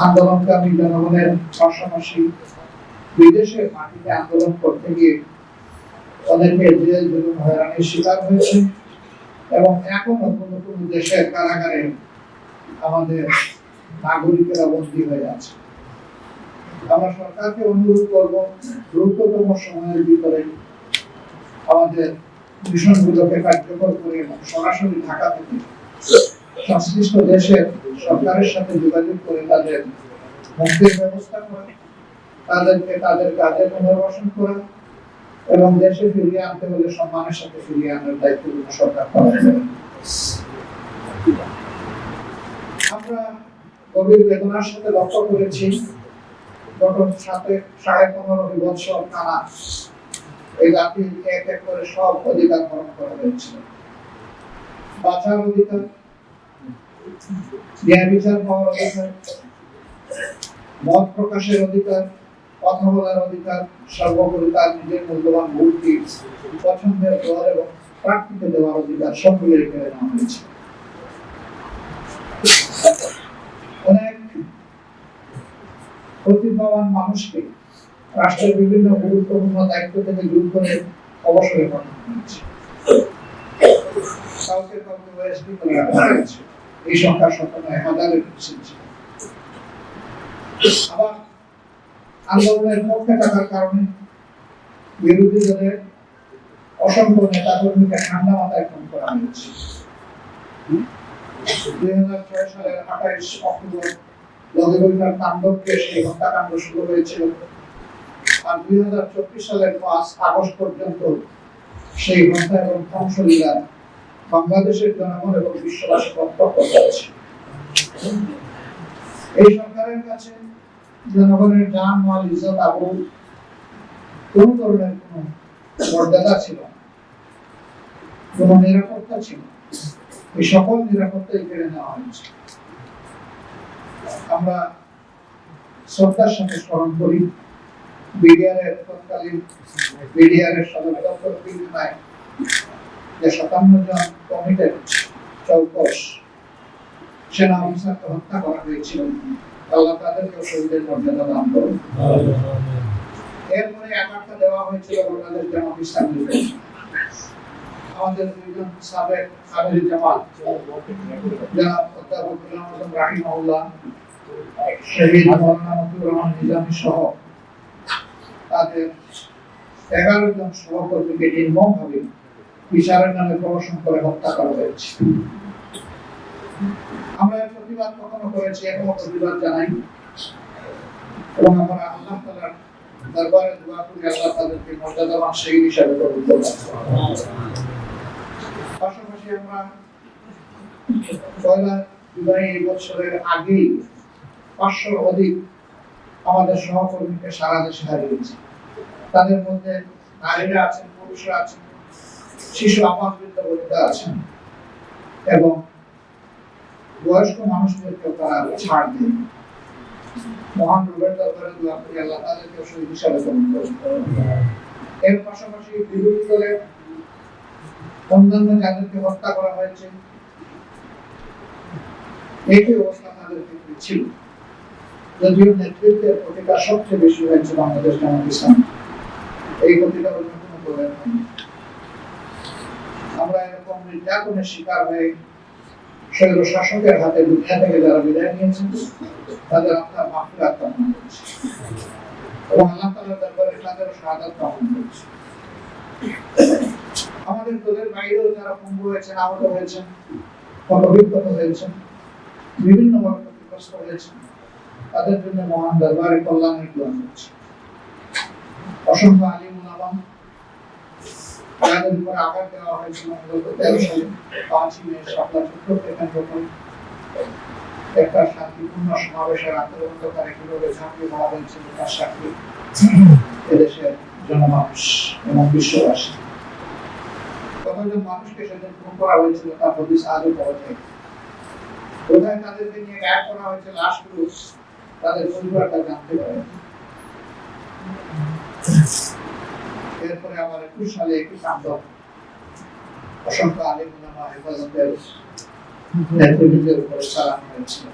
আন্দোলনকামী জনগণের পাশাপাশি বিদেশের মাটিতে আন্দোলন করতে গিয়ে অনেকে জেল জুলুম হয়রানির শিকার হয়েছে এবং এখনো কোনো কোনো দেশের কারাগারে আমাদের নাগরিকেরা বন্দী হয়ে আছে। আমরা সরকারকে অনুরোধ করব দ্রুততম সময়ের ভিতরে আমাদের মিশনগুলোকে কার্যকর করে এবং সরাসরি ঢাকা থেকে সংশ্লিষ্ট দেশের সরকারের সাথে যোগাযোগ করে তাদের মুক্তির ব্যবস্থা করা, তাদেরকে তাদের কাজে পুনর্বাসন করা এবং দেশে ফিরিয়ে আনতে হলে সম্মানের সাথে ফিরিয়ে আনার দায়িত্বগুলো সরকার পালন করে। আমরা গভীর বেদনার সাথে লক্ষ্য করেছি গত 15.5 বছর টানা এই জাতির এক এক করে সব অধিকার হরণ করা হয়েছিল। বাঁচার অধিকার, ন্যায় বিচার পাওয়ার অধিকার, মত প্রকাশের অধিকার, কথা বলার অধিকার, সর্বোপরি তার নিজের মূল্যবান ভোটটি পছন্দের দল এবং প্রার্থীকে দেওয়ার অধিকার সবগুলোই কেড়ে নেওয়া হয়েছে। অনেক প্রতিভাবান মানুষকে রাষ্ট্রের বিভিন্ন গুরুত্বপূর্ণ দায়িত্ব থেকে দূর করে অবসরে পাঠানো হয়েছে। কাউকে কাউকে ওএসডি করে রাখা হয়েছে। এই সংখ্যা 1,000-এর বেশি। আবার আন্দোলনের পক্ষে থাকার কারণে বিরোধী দলের অসংখ্য নেতা কর্মীকে ঠান্ডা মাথায় খুন করা হয়েছে। 2006 সালের 28 অক্টোবর লগেবৈঠার তাণ্ডবকে সেই হত্যাকাণ্ড শুরু হয়েছিল, আর 2024 সালের 5 আগস্ট পর্যন্ত সেই হত্যা এবং ধ্বংসলীলা বাংলাদেশের জনগণ এবং বিশ্ববাসী প্রত্যক্ষ করেছে। এই সরকারের কাছে জনগণের জান মাল ইজ্জত আবরু কোন ধরনের কোন মর্যাদা ছিল না, কোন নিরাপত্তা ছিল না। এই সকল নিরাপত্তাই কেড়ে নেওয়া হয়েছে। আমরা শ্রদ্ধার সাথে স্মরণ করি বিডিআরের তৎকালীন বিডিআরের সদর দপ্তর পিলখানায় যে 57 জন কমিটেড চৌকস সেনা অফিসারকে হত্যা করা হয়েছিল। আল্লাহ তাদেরকে শহীদের মর্যাদা দান করুন। এরপরে একাত্তা দেওয়া হয়েছিল বাংলাদেশ জামাত ইসলামী। আমাদের দুইজন সাবেক আমির জামাত জনাব অধ্যাপক গোলাম আজম রাহিমাহুল্লাহ, শহীদ মাওলানা মতিউর রহমান নিজামী সহ তাদের 11 জন সহকর্মীকে নির্মমভাবে বিচারের নামে প্রহসন করে হত্যা করা হয়েছে। আমরা এর প্রতিবাদ কখনো করেছি, এখনো প্রতিবাদ জানাই এবং আমরা আল্লাহ তাআলার দরবারে দোয়া করি আল্লাহ তাদেরকে মর্যাদাবান শহীদ হিসেবে কবুল করুন। পাশাপাশি আমরা 1 জুলাই এই বছরের আগেই 500 অধিক আমাদের সহকর্মীকে সারা দেশে হারিয়েছি। তাদের মধ্যে নারীরা আছেন, পুরুষরা আছেন, শিশু আপাত বৃদ্ধ বনিতা আছেন এবং বয়স্ক মানুষদেরকে তারা ছাড় দেন। মহান রবের দরবারে দোয়া করি আল্লাহ তাদেরকে শহীদ হিসাবে কবুল করুন। এর পাশাপাশি বিরোধী দলের অন্যান্য যাদেরকে হত্যা করা হয়েছে একই অবস্থা তাদের ক্ষেত্রে ছিল, যদিও নেতৃত্বের প্রতিটা সবচেয়ে বেশি হয়েছে বাংলাদেশ জামাত ইসলামী। এই প্রতিটা অন্য কোনো দলের নয়। আমরা এরকম নির্যাতনের শিকার হয়ে স্বৈর শাসকের হাতে দুনিয়া থেকে যারা বিদায় নিয়েছেন তাদের আত্মার মাগফিরাত কামনা করছি এবং আল্লাহ তাআলার দরবারে তাদের শাহাদাত কামনা করছি। আমাদের দলের বাইরেও যারা পঙ্গু হয়েছেন, আহত হয়েছেন, অভিজ্ঞত হয়েছেন, বিভিন্নভাবে ক্ষতিগ্রস্ত হয়েছেন, তাদের জন্য মহান দরবারে কল্যাণের দোয়া করছি। অসংখ্য আলিম উলামা যাদের উপর আঘাত দেওয়া হয়েছিল 2013 সালে 5 মে শাপলা চত্বর থেকে যখন একটা শান্তিপূর্ণ সমাবেশের আন্দোলনকারী কিভাবে ঝাঁপিয়ে মারা হয়েছিল তার সাক্ষী এদেশের জনমানুষ এবং বিশ্ববাসী। কতজন মানুষকে সেদিন খুন করা হয়েছিল তার হদিস আজও পাওয়া যায়। কোথায় তাদেরকে নিয়ে গায়েব করা হয়েছে লাশগুলো তাদের পরিবারটা জানতে পারে। এরপরে আবার 21 সালে একই কাণ্ড, অসংখ্য আলিম উলামা হেফাজতের নেতৃত্বের উপরে চালানো হয়েছিল।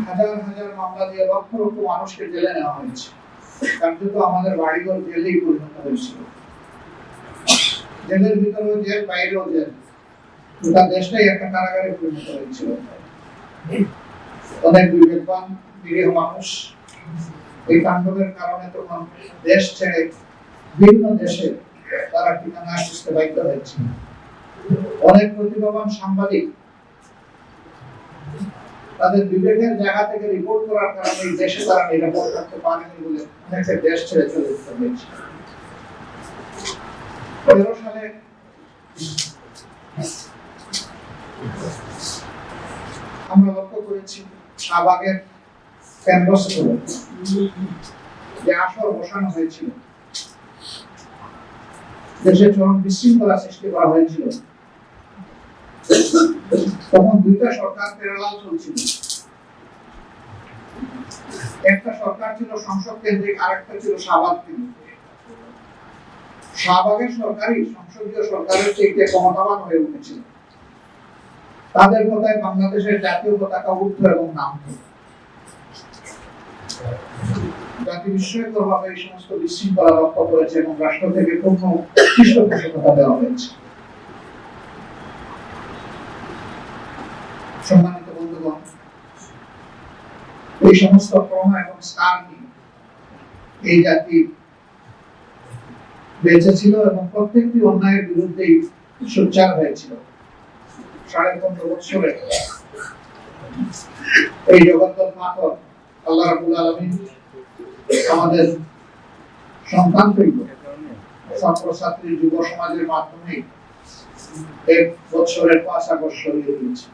হাজার হাজার মামলা দিয়ে লক্ষ লক্ষ মানুষকে জেলে নেওয়া হয়েছে। কার্যত আমাদের বাড়িঘর জেলেই পরিণত হয়েছিল। জেলের ভিতরেও জেল, বাইরেও জেল, গোটা দেশটাই একটা কারাগারে পরিণত হয়েছিল। অনেক বিবেকবান নিরীহ মানুষ এই তাণ্ডবের কারণে তখন দেশ ছেড়ে বিভিন্ন দেশে তারা ঠিকানা খুঁজতে বাধ্য হয়েছে। অনেক প্রতিভাবান সাংবাদিক তাদের বিবেকের জায়গা থেকে রিপোর্ট করার কারণে এই দেশে তারা নিরাপদ থাকতে পারেনি বলে অনেকে দেশ ছেড়ে চলে যেতে হয়েছে। 13 সালে আমরা লক্ষ্য করেছি শাহবাগের কেন্দ্রস্থলে যে আসর বসানো হয়েছিল, দেশে চরম বিশৃঙ্খলা সৃষ্টি করা হয়েছিল। তখন দুইটা সরকার প্যারালাল চলছিল। একটা সরকার ছিল সংসদ কেন্দ্রিক, আরেকটা ছিল শাহবাগ কেন্দ্রিক। শাহবাগের সরকারই সংসদীয় সরকারের চেয়ে ক্ষমতাবান হয়ে উঠেছিল। তাদের কথায় বাংলাদেশের জাতীয় পতাকা উঠত এবং নামত। জাতি বিস্ময়করভাবে এই সমস্ত বিশৃঙ্খলা লক্ষ্য করেছে এবং রাষ্ট্র থেকে পূর্ণ পৃষ্ঠপোষকতা দেওয়া হয়েছে। সম্মানিত বন্ধুগণ, এই সমস্ত ক্রম এবং স্থান নিয়ে এই জাতি বেঁচে ছিল এবং প্রত্যেকটি অন্যায়ের বিরুদ্ধেই সোচ্চার হয়েছিল। 15.5 বছরে এই জগদ্দল মাতর আল্লাহ রাব্বুল আলামিন আমাদের সন্তানপ্রিয় ছাত্রছাত্রী যুব সমাজের মাধ্যমে 1 বছরের 5 আগস্ট সরিয়ে দিয়েছে।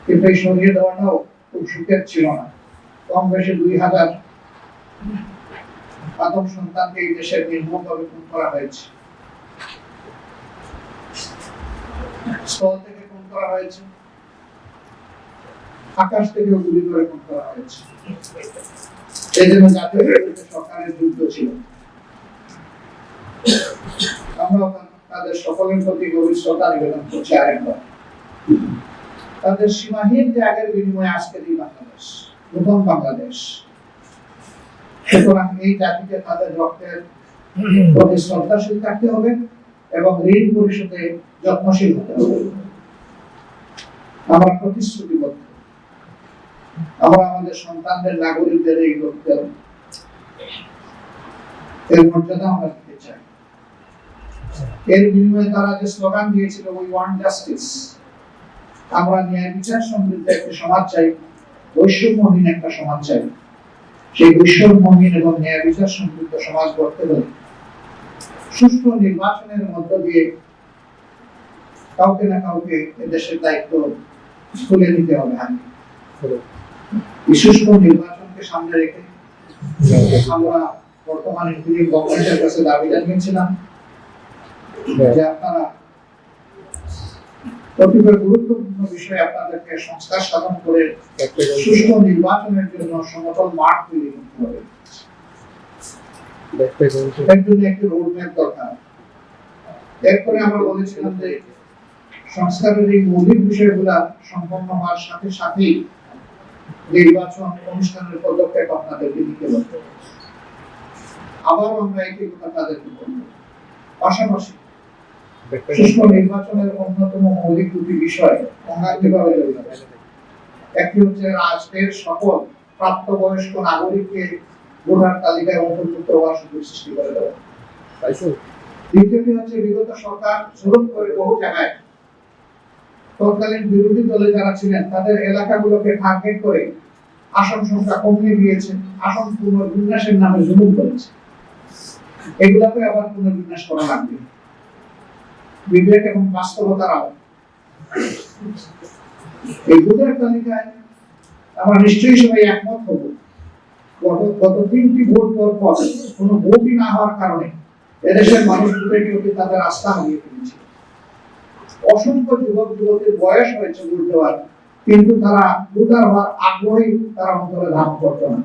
কিন্তু এই সরিয়ে দেওয়াটাও খুব সুখের ছিল না। কম বেশি 2000 আদম সন্তানকে এই দেশের নির্মমভাবে খুন করা হয়েছে। স্থল থেকে খুন করা হয়েছে, আকাশ থেকে গুলি করে খুন করা হয়েছে। এই জন্য জাতীয় সরকারের যুদ্ধ ছিল। আমরা তাদের সকলের প্রতি গভীর শ্রদ্ধা নিবেদন করছি আরেকবার। তাদের সীমাহীন ত্যাগের বিনিময়ে আজকের এই বাংলাদেশ, নতুন বাংলাদেশ। সুতরাং এই জাতিকে তাদের রক্তের প্রতি শ্রদ্ধাশীল থাকতে হবে এবং ঋণ পরিশোধে যত্নশীল হতে হবে। আমরা প্রতিশ্রুতিবদ্ধ, আমরা আমাদের সন্তানদের, নাগরিকদের এই রক্তের এর মর্যাদা আমরা দিতে চাই। এর বিনিময়ে তারা যে স্লোগান দিয়েছিল, উই ওয়ান্ট জাস্টিস, আমরা ন্যায় বিচার সমৃদ্ধ একটা সমাজ চাই, বৈষম্যহীন একটা সমাজ চাই। সেই বৈষম্যহীন এবং ন্যায় বিচার সমৃদ্ধ সমাজ গড়তে হলে সুষ্ঠু নির্বাচনের মধ্য দিয়ে কাউকে না কাউকে দেশের দায়িত্ব তুলে নিতে হবে। সুষ্ঠু নির্বাচনকে সামনে রেখে আমরা বর্তমানে গভর্নমেন্টের কাছে দাবি জানিয়েছিলাম যে আপনারা কতিপয় গুরুত্বপূর্ণ বিষয়ে আপনাদেরকে সংস্কার সাধন করে সুষ্ঠু নির্বাচনের জন্য সমতল মাঠ তৈরি করতে হবে। এর জন্য একটি রোডম্যাপ দরকার। এরপরে আমরা বলেছিলাম যে সংস্কারের এই মৌলিক বিষয়গুলা সম্পন্ন হওয়ার সাথে সাথেই নির্বাচন অনুষ্ঠানের পদক্ষেপ আপনাদেরকে নিতে হবে। আবার আমরা একই কথা তাদেরকে বলবো। পাশাপাশি সুষ্ঠু নির্বাচনের অন্যতম মৌলিক দুটি বিষয় অঙ্গাঙ্গিভাবে জড়িত। একটি হচ্ছে রাষ্ট্রের সকল প্রাপ্তবয়স্ক নাগরিককে ভোটার তালিকায় অন্তর্ভুক্ত হওয়ার সুযোগ সৃষ্টি করে দেওয়া। দ্বিতীয়টি হচ্ছে বিগত সরকার জুলুম করে বহু জায়গায় তৎকালীন বিরোধী দলে যারা ছিলেন তাদের এলাকাগুলোকে টার্গেট করে আসন সংখ্যা কমিয়ে দিয়েছে, আসন পুনর্বিন্যাসের নামে জুলুম করেছে। এগুলোকে আবার পুনর্বিন্যাস করা লাগবে বিবেক এবং বাস্তবতার আলো। এই ভোটার তালিকায় আমরা নিশ্চয়ই সবাই একমত হব, গত 3টি ভোট পর কোনো ভোটই না হওয়ার কারণে এদেশের মানুষ ভোটের প্রতি তাদের আস্থা হারিয়ে ফেলেছে। অসংখ্য যুবক যুবতীর বয়স হয়েছে ভোট দেওয়ার, কিন্তু তারা ভোটার হওয়ার আগ্রহী তারা অন্তরে ধারণ করতো না।